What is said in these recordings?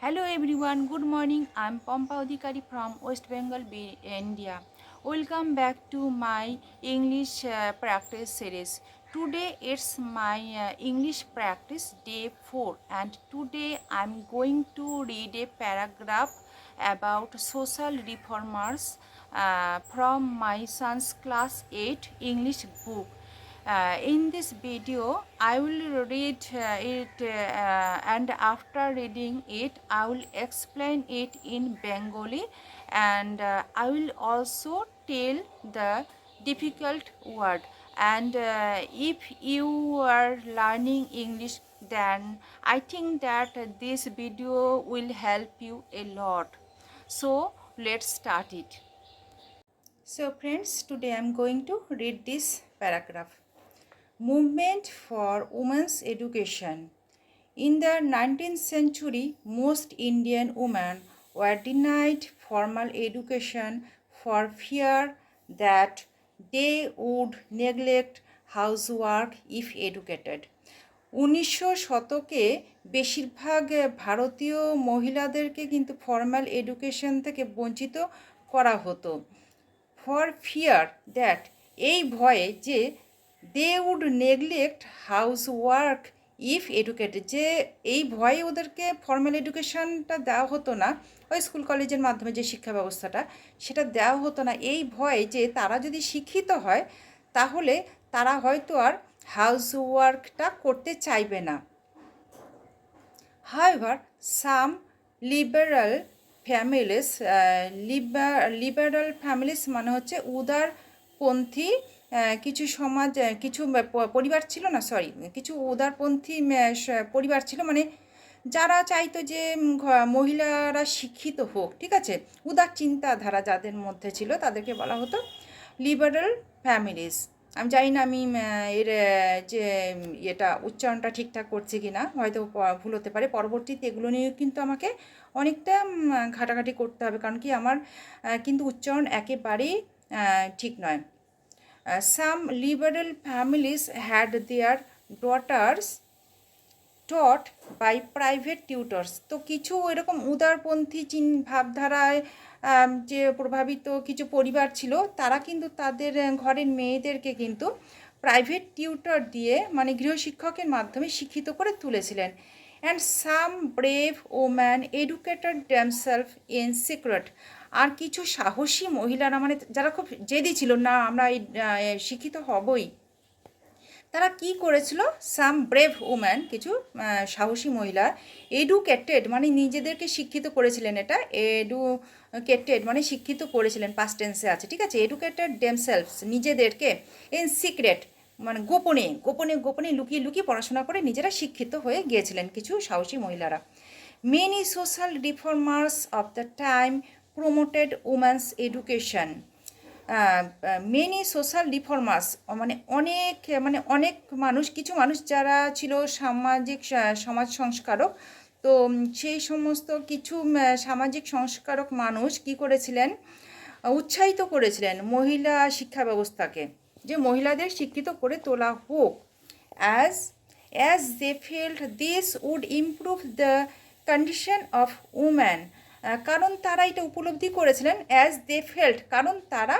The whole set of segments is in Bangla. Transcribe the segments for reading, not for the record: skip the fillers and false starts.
Hello everyone, good morning. I'm Pampa Adhikary from West Bengal, India. Welcome back to my English practice series. Today it's my English practice day 4 and today I'm going to read a paragraph about social reformers from my son's class 8 English book. In this video, I will read it and after reading it, I will explain it in Bengali and I will also tell the difficult word. And if you are learning English, then I think that this video will help you a lot. So, let's start it. So, friends, today I am going to read this paragraph. Movement for women's education. In the 19th century, most Indian women were denied formal education for fear that they would neglect housework if educated. 1900 শতকে বেশিরভাগ ভারতীয় মহিলাদেরকে কিন্তু ফর্মাল এডুকেশন থেকে বঞ্চিত করা হতো ফর ফিয়ার দ্যাট এই ভয়ে যে they would neglect house work if educated যে এই ভয়ে ওদেরকে ফর্মাল এডুকেশনটা দেওয়া হতো না ওই স্কুল কলেজের মাধ্যমে যে শিক্ষা ব্যবস্থাটা সেটা দেওয়া হতো না এই ভয়ে যে তারা যদি শিক্ষিত হয় তাহলে তারা হয়তো আর হাউস ওয়ার্কটা করতে চাইবে না However, some liberal families, liberal families মানে হচ্ছে উদারপন্থী কিছু সমাজ কিছু পরিবার ছিল না কিছু উদারপন্থী পরিবার ছিল মানে যারা চাইতো যে মহিলারা শিক্ষিত হোক ঠিক আছে উদার চিন্তাধারা যাদের মধ্যে ছিল তাদেরকে বলা হতো লিবারাল ফ্যামিলিজ আমি জানি না আমি এর যে এটা উচ্চারণটা ঠিকঠাক করছি কি না হয়তো ভুল হতে পারে পরবর্তীতে এগুলো নিয়েও কিন্তু আমাকে অনেকটা ঘাটাঘাটি করতে হবে কারণ কি আমার কিন্তু উচ্চারণ একেবারেই ঠিক নয় some liberal families had their daughters taught by private tutors তো কিছু এরকম উদারপন্থী ভাবধারায় যে প্রভাবিত কিছু পরিবার ছিল তারা কিন্তু তাদের ঘরের মেয়েদেরকে কিন্তু প্রাইভেট টিউটর দিয়ে মানে গৃহশিক্ষকের মাধ্যমে শিক্ষিত করে তুলেছিলেন and some brave woman educated themselves in secret আর কিছু সাহসী মহিলারা মানে যারা খুব জেদি ছিল না আমরা শিক্ষিত হবই তারা কি করেছিল সাম ব্রেভ ওম্যান কিছু সাহসী মহিলা এডুকেটেড মানে নিজেদেরকে শিক্ষিত করেছিলেন এটা এডুকেটেড মানে শিক্ষিত করেছিলেন পাস্ট টেন্সে আছে ঠিক আছে এডুকেটেড দেমসেলভস নিজেদেরকে ইন সিক্রেট মানে গোপনে গোপনে গোপনে লুকিয়ে লুকিয়ে পড়াশোনা করে নিজেরা শিক্ষিত হয়ে গিয়েছিলেন কিছু সাহসী মহিলারা many social reformers of the time promoted women's education many social reformers মানে অনেক মানুষ কিছু মানুষ যারা ছিল সমাজ সংস্কারক তো সেই সমস্ত কিছু সামাজিক সংস্কারক মানুষ কি করেছিলেন উৎসাহিত করেছিলেন মহিলা শিক্ষা ব্যবস্থাকে যে মহিলাদের শিক্ষিত করে তোলা হোক as they felt this would improve the condition of woman কারণ তারা এটা উপলব্ধি করেছিলেন অ্যাজ দে ফেল্ট কারণ তারা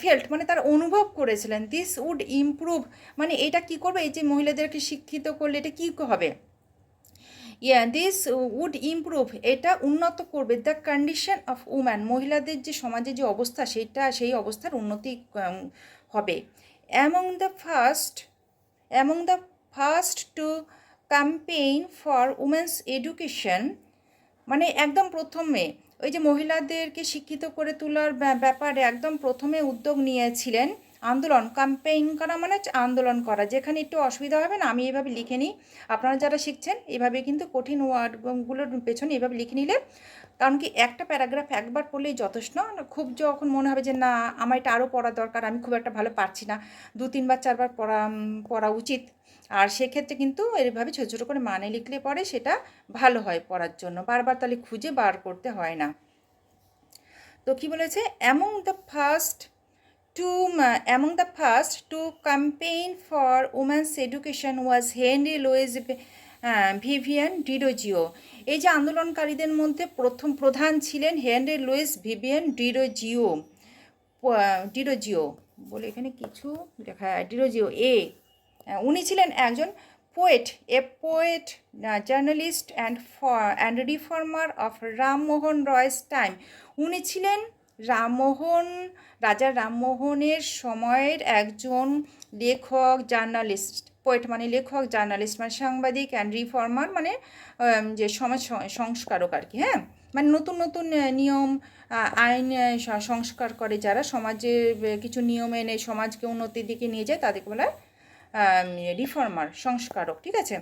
ফেল্ট মানে তারা অনুভব করেছিলেন দিস উড ইমপ্রুভ মানে এটা কি করবে এই যে মহিলাদেরকে শিক্ষিত করলে এটা কী হবে দিস উড ইমপ্রুভ এটা উন্নত করবে দ্য কন্ডিশন অফ উম্যান মহিলাদের যে সমাজে যে অবস্থা সেই অবস্থার উন্নতি হবে among the first to campaign for women's education মানে একদম প্রথমে ওই যে মহিলাদেরকে শিক্ষিত করে তোলার ব্যাপারে একদম প্রথমে উদ্যোগ নিয়েছিলেন আন্দোলন ক্যাম্পেইন করা মানে আন্দোলন করা যেখানে একটু অসুবিধা হবে না আমি এইভাবে লিখে নিই আপনারা যারা শিখছেন এইভাবে কিন্তু কঠিন ওয়ার্ডগুলোর পেছনে এইভাবে লিখে নিলে কারণ কি একটা প্যারাগ্রাফ একবার পড়লেই যথেষ্ট খুব যখন মনে হবে যে না আমার এটা আরও পড়া দরকার আমি খুব একটা ভালো পারছি না 2-3বার 4বার পড়া উচিত আর সেক্ষেত্রে কিন্তু এইভাবে ছোটো ছোটো করে মানে লিখলে পরে সেটা ভালো হয় পড়ার জন্য বারবার তাহলে খুঁজে বার করতে হয় না তো কি বলেছে among the first to campaign for women's education was Henry Louis Vivian Derozio. এই যে আন্দোলনকারীদের মধ্যে প্রধান ছিলেন হেনরি লুইস ভিভিয়ান ডিরোজিও বলে এখানে কিছু লেখা, ডিরোজিও উনি ছিলেন একজন poet, journalist and reformer of Rammohan Roy's time. উনি ছিলেন রাজা রামমোহনের সময়ের একজন লেখক, জার্নালিস্ট। পোয়েট মানে লেখক, জার্নালিস্ট মানে সাংবাদিক, অ্যান্ড রিফর্মার মানে যে সমাজ সংস্কারক আর কি, হ্যাঁ, মানে নতুন নতুন নিয়ম আইন সংস্কার করে, যারা সমাজে কিছু নিয়ম এনে সমাজকে উন্নতির দিকে নিয়ে যায় তাদেরকে বলা হয় রিফর্মার, সংস্কারক, ঠিক আছে।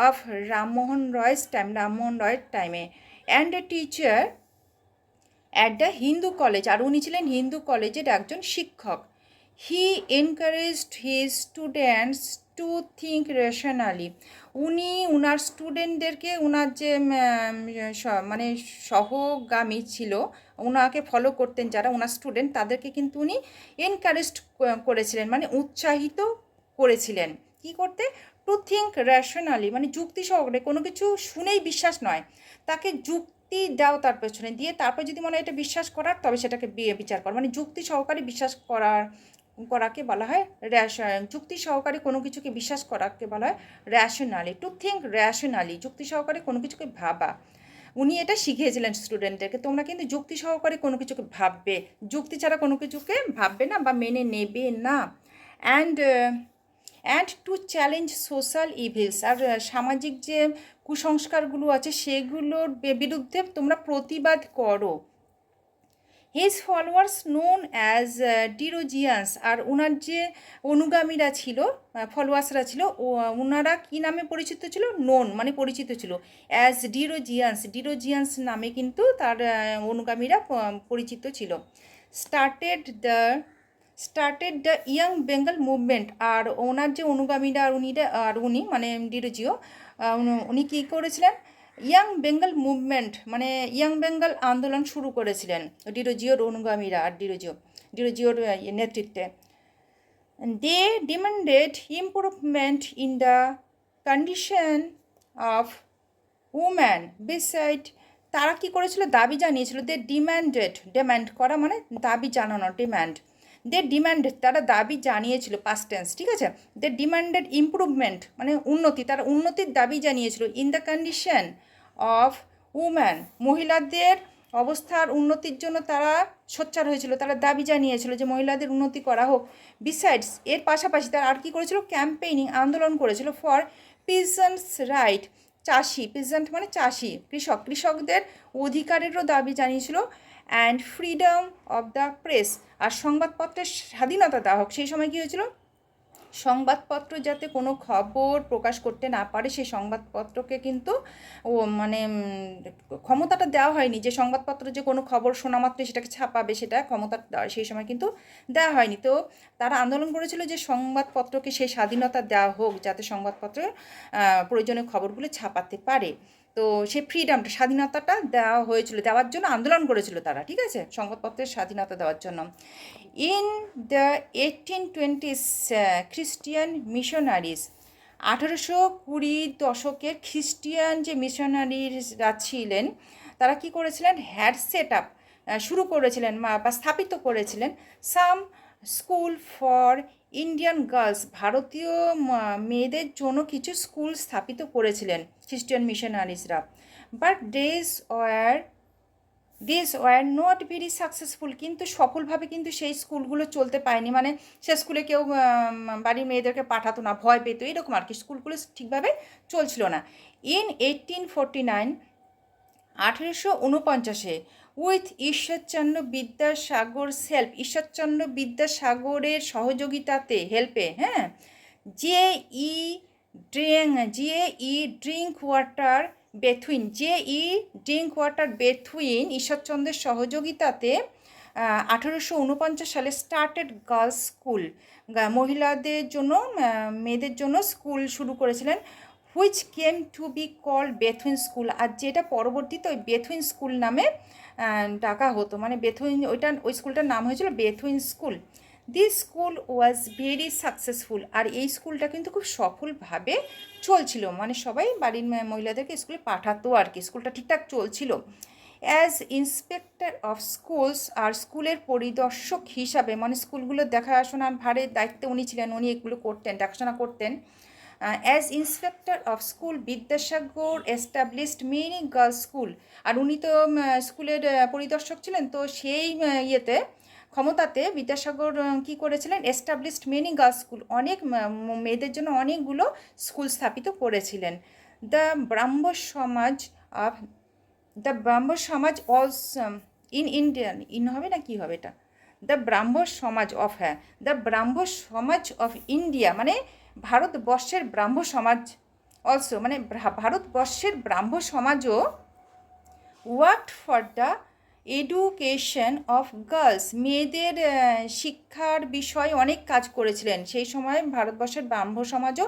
অফ রামমোহন রয়ের টাইমে and a teacher at the Hindu college, আর উনি ছিলেন হিন্দু কলেজের একজন শিক্ষক। He encouraged his students to think rationally. উনি উনার স্টুডেন্টদেরকে, উনার যে মানে সহগামী ছিল, উনাকে ফলো করতেন যারা উনার স্টুডেন্ট, তাদেরকে কিন্তু উনি এনকারেজড করেছিলেন, মানে উৎসাহিত করেছিলেন কি করতে, টু থিঙ্ক রেশনালি, মানে যুক্তি সহকারে, কোনো কিছু শুনেই বিশ্বাস নয়, তাকে যুক্তি দাও তার পেছনে দিয়ে, তারপর যদি মনে হয় এটা বিশ্বাস করার, তবে সেটাকে বিচার কর, মানে যুক্তি সহকারে বিশ্বাস করাকে বলা হয় যুক্তি সহকারে কোনো কিছুকে বিশ্বাস করাকে বলা হয় র্যাশনালি। টু থিঙ্ক র্যাশনালি, যুক্তি সহকারে কোনো কিছুকে ভাবা। উনি এটা শিখিয়েছিলেন স্টুডেন্টদেরকে, তোমরা কিন্তু যুক্তি সহকারে কোনো কিছুকে ভাববে, যুক্তি ছাড়া কোনো কিছুকে ভাববে না বা মেনে নেবে না। And to challenge social evils, আর সামাজিক যে কুসংস্কারগুলো আছে সেগুলোর বিরুদ্ধে তোমরা প্রতিবাদ করো। His followers known as Derozians, আর ওনার যে অনুগামীরা ছিল, ফলোয়ার্সরা ছিল, ওনারা কী নামে পরিচিত ছিল, নোন মানে পরিচিত ছিল, অ্যাজ ডিরোজিয়ান্স নামে কিন্তু তার অনুগামীরা পরিচিত ছিল। Started the Young Bengal Movement, আর ওনার যে অনুগামীরা উনি মানে ডিরোজিও, উনি কী করেছিলেন, ইয়াং বেঙ্গল মুভমেন্ট মানে ইয়াং বেঙ্গল আন্দোলন শুরু করেছিলেন ডিরোজিওর অনুগামীরা, আর ডিরোজিওর নেতৃত্বে। They demanded improvement in the condition of woman beside, তারা কী করেছিল, দাবি জানিয়েছিল। দে ডিম্যান্ড করা মানে দাবি জানানো, তারা দাবি জানিয়েছিল, পাস্ট টেন্স, ঠিক আছে। দে ডিমান্ডেড ইম্প্রুভমেন্ট মানে উন্নতি, তারা উন্নতির দাবি জানিয়েছিল। In the condition of woman, মহিলাদের অবস্থার উন্নতির জন্য তারা সোচ্চার হয়েছিল, তারা দাবি জানিয়েছিল যে মহিলাদের উন্নতি করা হোক। বিসাইডস, এর পাশাপাশি তারা আর কী করেছিল, ক্যাম্পেইনিং, আন্দোলন করেছিল ফর পিজেন্টস রাইট, পিজেন্ট মানে চাষি, কৃষকদের অধিকারেরও দাবি জানিয়েছিল। And freedom of the press, আর সংবাদপত্রের স্বাধীনতা দেওয়া হোক। সেই সময় কী হয়েছিল, সংবাদপত্র যাতে কোনো খবর প্রকাশ করতে না পারে, সেই সংবাদপত্রকে কিন্তু মানে ক্ষমতাটা দেওয়া হয়নি, যে সংবাদপত্র যে কোনো খবর শোনা মাত্রই সেটাকে ছাপাবে, সেটা ক্ষমতা সেই সময় কিন্তু দেওয়া হয়নি। তো তারা আন্দোলন করেছিল যে সংবাদপত্রকে সেই স্বাধীনতা দেওয়া হোক, যাতে সংবাদপত্রের প্রয়োজনীয় খবরগুলো ছাপাতে পারে। তো সেই ফ্রিডমটা, স্বাধীনতাটা দেওয়ার জন্য আন্দোলন করেছিল তারা, ঠিক আছে, সংবাদপত্রের স্বাধীনতা দেওয়ার জন্য। In the 1820s Christian missionaries, 1820 দশকের খ্রিস্টিয়ান যে মিশনারিরা ছিলেন, তারা কি করেছিলেন, হ্যাড সেট আপ, শুরু করেছিলেন বা স্থাপিত করেছিলেন some school for Indian girls, ভারতীয় মেয়েদের জন্য কিছু স্কুল স্থাপিত করেছিলেন খ্রিস্টিয়ান মিশনারিজরা। But this were not very successful, কিন্তু সফলভাবে কিন্তু সেই স্কুলগুলো চলতে পারেনি, মানে সে স্কুলে কেউ বাড়ির মেয়েদেরকে পাঠাতো না, ভয় পেতো, এরকম আর কি, স্কুলগুলো ঠিকভাবে চলছিল না। ইন 1849, 1849 উইথ ঈশ্বরচন্দ্র বিদ্যাসাগরের সহযোগিতাতে, হেল্পে, হ্যাঁ, জে ই ড্রিঙ্ক ওয়াটার বেথুইন ঈশ্বরচন্দ্রের সহযোগিতাতে 1849 সালে স্টার্টেড গার্লস স্কুল, মহিলাদের জন্য, মেয়েদের জন্য স্কুল শুরু করেছিলেন। Which came to be called Bethune school, আর যেটা পরবর্তীতে ওই বেথুইন স্কুল নামে ডাকা হতো, মানে ওই স্কুলটার নাম হয়েছিল Bethune school. This school was very successful. আর এই স্কুলটা কিন্তু খুব সফলভাবে চলছিল, মানে সবাই বাড়ির মহিলাদেরকে স্কুলে পাঠাতো আর কি, স্কুলটা ঠিকঠাক চলছিল। অ্যাজ ইন্সপেক্টর অফ স্কুলস, আর স্কুলের পরিদর্শক হিসাবে, মানে স্কুলগুলো দেখাশোনা ভারের দায়িত্বে উনি ছিলেন, উনি এগুলো করতেন, দেখাশোনা করতেন। As inspector of school Vidyasagar established many girls school. আর উনি তো স্কুলের পরিদর্শক ছিলেন, তো সেই ইয়েতে ক্ষমতাতে বিদ্যাসাগর কী করেছিলেন, এস্টাবলিশড মেনি গার্লস স্কুল, অনেক মেয়েদের জন্য অনেকগুলো স্কুল স্থাপিত করেছিলেন। দ্য ব্রাহ্ম সমাজ অফ দ্য ব্রাহ্ম সমাজ অজ ইন ইন্ডিয়ান ইন হবে না কি হবে এটা, দ্য ব্রাহ্ম সমাজ অফ, হ্যাঁ, দ্য ব্রাহ্ম সমাজ অফ ইন্ডিয়া, মানে ভারতবর্ষের ব্রাহ্ম সমাজ অলসো, মানে ভারতবর্ষের ব্রাহ্ম সমাজও worked for the education of girls, মেয়েদের শিক্ষার বিষয়ে অনেক কাজ করেছিলেন। সেই সময় ভারতবর্ষের ব্রাহ্ম সমাজও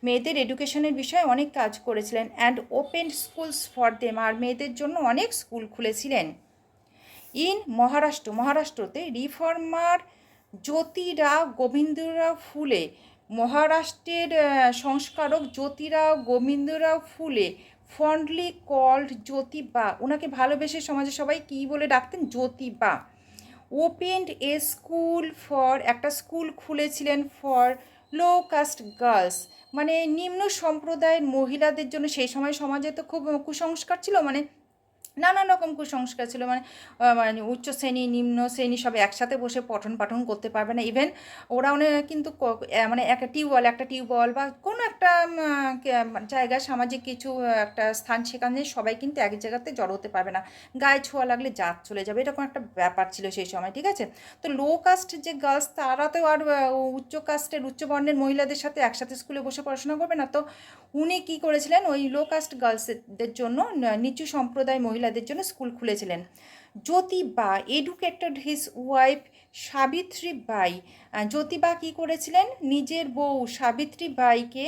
মেয়েদের এডুকেশনের বিষয়ে অনেক কাজ করেছিলেন। And open schools for them, আর মেয়েদের জন্য অনেক স্কুল খুলেছিলেন। ইন মহারাষ্ট্রতে রিফর্মার জ্যোতিরাও গোবিন্দরাও ফুলে, মহারাষ্ট্রের সংস্কারক জ্যোতিরাও গোবিন্দরাও ফুলে, ফন্ডলি কল্ড জ্যোতিবা, ওনাকে ভালোবেসে সমাজে সবাই কী বলে ডাকতেন, Jyotiba. Opened a school for, একটা স্কুল খুলেছিলেন ফর লো কাস্ট গার্লস, মানে নিম্ন সম্প্রদায়ের মহিলাদের জন্য। সেই সময় সমাজে তো খুব কুসংস্কার ছিল, মানে নানান রকম কুসংস্কার ছিল, মানে উচ্চ শ্রেণী নিম্ন শ্রেণী সব একসাথে বসে পঠন পাঠন করতে পারবে না। ইভেন ওরা কিন্তু মানে একটা টিউবওয়েল বা কোনো একটা জায়গায় সামাজিক কিছু একটা স্থান, সেখানে সবাই কিন্তু এক জায়গাতে জড়ো হতে পারবে না, গায়ে ছোঁয়া লাগলে জাত চলে যাবে, এরকম একটা ব্যাপার ছিল সেই সময়, ঠিক আছে। তো লো কাস্ট যে গার্লস, তারা তো আর উচ্চ কাস্টের উচ্চ বর্ণের মহিলাদের সাথে একসাথে স্কুলে বসে পড়াশোনা করবে না। তো উনি কী করেছিলেন, ওই লো কাস্ট গার্লসদের জন্য, নিচু সম্প্রদায় মহিলাদের জন্য স্কুল খুলেছিলেন। Jyotiba educated his wife Savitribai, Jyotiba কী করেছিলেন, নিজের বউ সাবিত্রীবাইকে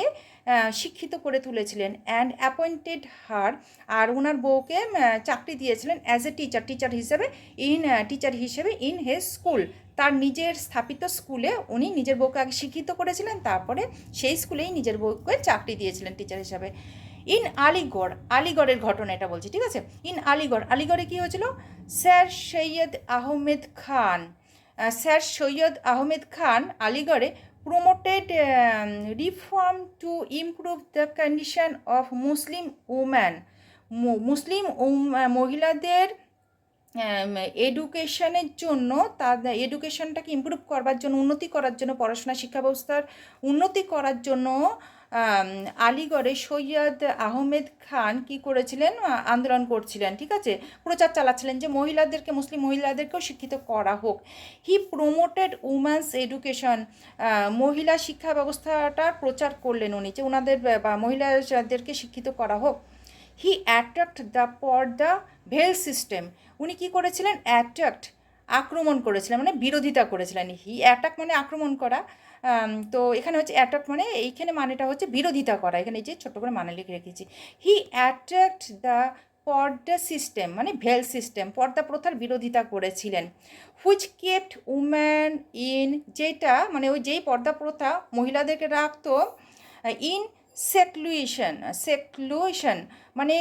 শিক্ষিত করে তুলেছিলেন। অ্যান্ড অ্যাপয়েন্টেড হার, আর ওনার বউকে চাকরি দিয়েছিলেন অ্যাজ এ টিচার হিসেবে ইন হেজ স্কুল, তার নিজের স্থাপিত স্কুলে উনি নিজের বউকে আগে শিক্ষিত করেছিলেন, তারপরে সেই স্কুলেই নিজের বউকে চাকরি দিয়েছিলেন টিচার হিসাবে। ইন আলিগড়ের ঘটনা এটা বলছি, ঠিক আছে। ইন আলিগড়ে কী হয়েছিল, স্যার সৈয়দ আহমেদ খান আলিগড়ে promoted reform to improve the condition of Muslim woman, Muslim মহিলাদের এডুকেশনের জন্য, তাদের এডুকেশনটাকে ইমপ্রুভ করবার জন্য, উন্নতি করার জন্য, পড়াশোনা শিক্ষা ব্যবস্থার উন্নতি করার জন্য আলিগড়ে সৈয়দ আহমেদ খান কি করেছিলেন, আন্দোলন করছিলেন, ঠিক আছে, প্রচার চালাচ্ছিলেন যে মহিলাদেরকে, মুসলিম মহিলাদেরকেও শিক্ষিত করা হোক। হি প্রমোটেড উম্যান্স এডুকেশন, মহিলা শিক্ষা ব্যবস্থাটার প্রচার করলেন উনি, যে ওনাদের বা মহিলাদেরকে শিক্ষিত করা হোক। হি অ্যাট্যাক্ট দ্য ভেল সিস্টেম, উনি কী করেছিলেন, আক্রমণ করেছিলেন, মানে বিরোধিতা করেছিলেন। হি অ্যাটাক মানে আক্রমণ করা, তো এখানে হচ্ছে অ্যাটাক মানে এইখানে মানেটা হচ্ছে বিরোধিতা করা, এখানে এই যে ছোট্ট করে মানে লিখে রেখেছি। হি অ্যাট্যাক্ট দ্য পর্দা সিস্টেম, মানে ভেল সিস্টেম, পর্দা প্রথার বিরোধিতা করেছিলেন। হুইচ কেপ্ট উম্যান ইন, যেটা মানে যেই পর্দা প্রথা মহিলাদেরকে রাখতো ইন সেক্লুয়েশন, মানে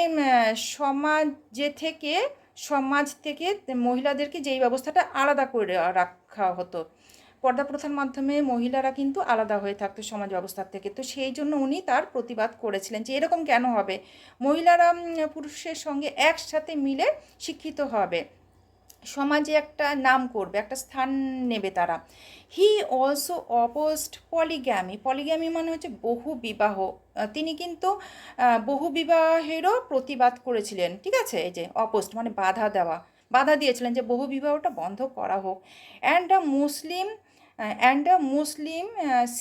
সমাজ থেকে মহিলাদেরকে যেই ব্যবস্থাটা আলাদা করে রাখা হতো, পর্দা প্রথার মাধ্যমে মহিলারা কিন্তু আলাদা হয়ে থাকতো সমাজ ব্যবস্থার থেকে। তো সেই জন্য উনি তার প্রতিবাদ করেছিলেন যে এরকম কেন হবে, মহিলারা পুরুষের সঙ্গে একসাথে মিলে শিক্ষিত হবে, সমাজে একটা নাম করবে, একটা স্থান নেবে তারা। হি অলসো অপোজড পলিগ্যামি মানে হচ্ছে বহু বিবাহ, তিনি কিন্তু বহু বিবাহেরও প্রতিবাদ করেছিলেন, ঠিক আছে। এই যে অপোজড মানে বাধা দিয়েছিলেন যে বহু বিবাহটা বন্ধ করা হোক। And Muslim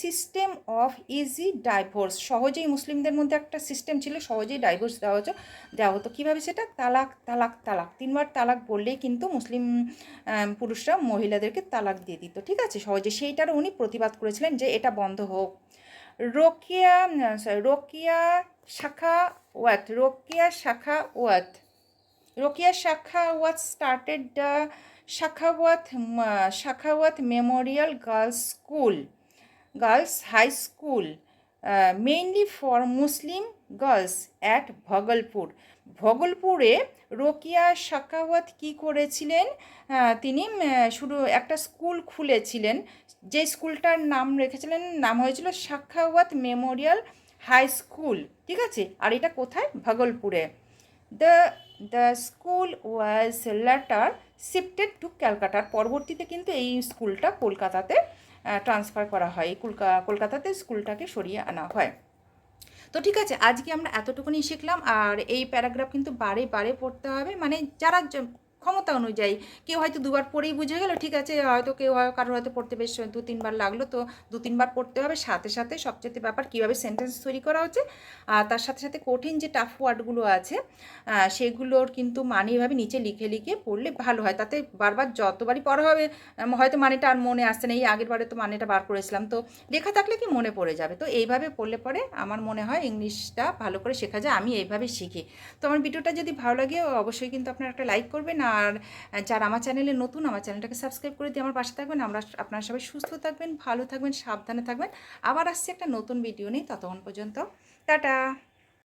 system of easy divorce, সহজেই মুসলিমদের মধ্যে একটা সিস্টেম ছিল, সহজেই ডাইভোর্স দেওয়া হতো। কীভাবে সেটা, তালাক 3বার তালাক বললেই কিন্তু মুসলিম পুরুষরা মহিলাদেরকে তালাক দিয়ে দিত, ঠিক আছে, সহজে। সেইটারও উনি প্রতিবাদ করেছিলেন যে এটা বন্ধ হোক। Rokeya Shakhawat Rokia Shakhawat started the Shakhawat Memorial Girls High School, mainly for Muslim girls at Bhagalpur. ভগলপুরে Rokeya Sakhawat কী করেছিলেন, তিনি শুধু একটা স্কুল খুলেছিলেন, যে স্কুলটার নাম রেখেছিলেন, নাম হয়েছিল সাখাওয়াত মেমোরিয়াল হাই স্কুল, ঠিক আছে। আর এটা কোথায়? ভগলপুরে। The the school was later shifted to ক্যালকাটার, পরবর্তীতে কিন্তু এই স্কুলটা কলকাতাতে ট্রান্সফার করা হয়, এই কলকাতাতে স্কুলটাকে সরিয়ে আনা হয়। তো ঠিক আছে, আজকে আমরা এতটুকুনি শিখলাম। আর এই প্যারাগ্রাফ কিন্তু বারে বারে পড়তে হবে, মানে যারা ক্ষমতা অনুযায়ী, কেউ হয়তো দুবার পড়েই বুঝে গেল, ঠিক আছে, হয়তো কেউ কারোর হয়তো পড়তে বেশ 2-3 বার লাগলো, তো 2-3 বার পড়তে হবে। সাথে সাথে সবচেয়ে ব্যাপার কীভাবে সেন্টেন্স তৈরি করা হচ্ছে, আর তার সাথে সাথে কঠিন যে টাফ ওয়ার্ডগুলো আছে সেগুলোর কিন্তু মানে এভাবে নিচে লিখে লিখে পড়লে ভালো হয়। তাতে বারবার যতবারই পড়া হবে হয়তো মানেটা আর মনে আসছে না, এই আগের বারে তো মানেটা বার করেছিলাম, তো লেখা থাকলে কি মনে পড়ে যাবে। তো এইভাবে পড়লে পরে আমার মনে হয় ইংলিশটা ভালো করে শেখা যায়, আমি এইভাবে শিখি। তো আমার ভিডিওটা যদি ভালো লাগে অবশ্যই কিন্তু আপনারা একটা লাইক করবেন, আর যারা আমার চ্যানেলে নতুন, আমার চ্যানেলটাকে সাবস্ক্রাইব করে দিয়ে আমার পাশে থাকবেন। আপনারা সবাই সুস্থ থাকবেন, ভালো থাকবেন, সাবধানে থাকবেন। আবার আসছে একটা নতুন ভিডিও নিয়ে, ততক্ষণ পর্যন্ত টাটা।